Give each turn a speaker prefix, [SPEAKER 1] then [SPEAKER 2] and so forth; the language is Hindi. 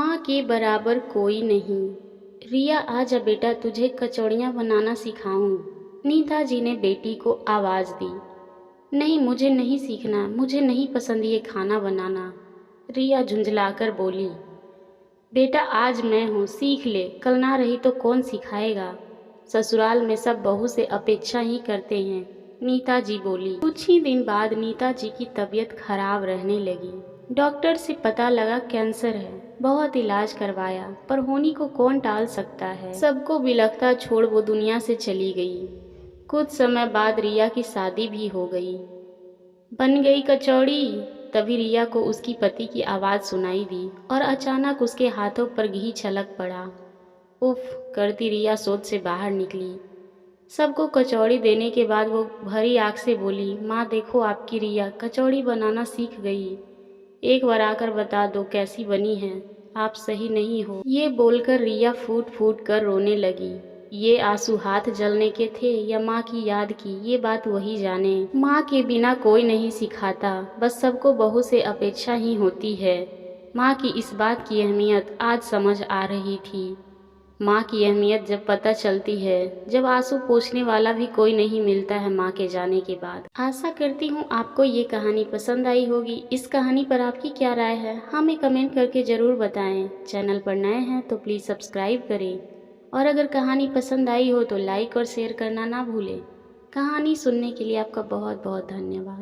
[SPEAKER 1] माँ के बराबर कोई नहीं। रिया आजा बेटा, तुझे कचौड़ियाँ बनाना सिखाऊं। नीता जी ने बेटी को आवाज़ दी। नहीं, मुझे नहीं सीखना, मुझे नहीं पसंद ये खाना बनाना। रिया झुंझलाकर बोली। बेटा आज मैं हूँ, सीख ले, कल ना रही तो कौन सिखाएगा। ससुराल में सब बहू से अपेक्षा ही करते हैं, नीता जी बोली। कुछ ही दिन बाद नीता जी की तबीयत खराब रहने लगी। डॉक्टर से पता लगा कैंसर है। बहुत इलाज करवाया पर होनी को कौन टाल सकता है। सबको बिलखता छोड़ वो दुनिया से चली गई। कुछ समय बाद रिया की शादी भी हो गई। बन गई कचौड़ी। तभी रिया को उसकी पति की आवाज़ सुनाई दी और अचानक उसके हाथों पर घी छलक पड़ा। उफ करती रिया सोच से बाहर निकली। सबको कचौड़ी देने के बाद वो भरी आँख से बोली, माँ देखो आपकी रिया कचौड़ी बनाना सीख गई। एक बार आकर बता दो कैसी बनी है, आप सही नहीं हो। ये बोलकर रिया फूट फूट कर रोने लगी। ये आंसू हाथ जलने के थे या माँ की याद की, ये बात वही जाने। माँ के बिना कोई नहीं सिखाता, बस सबको बहू से अपेक्षा ही होती है। माँ की इस बात की अहमियत आज समझ आ रही थी। माँ की अहमियत जब पता चलती है, जब आंसू पोंछने वाला भी कोई नहीं मिलता है माँ के जाने के बाद। आशा करती हूँ आपको ये कहानी पसंद आई होगी। इस कहानी पर आपकी क्या राय है हमें कमेंट करके ज़रूर बताएं। चैनल पर नए हैं तो प्लीज़ सब्सक्राइब करें और अगर कहानी पसंद आई हो तो लाइक और शेयर करना ना भूलें। कहानी सुनने के लिए आपका बहुत बहुत धन्यवाद।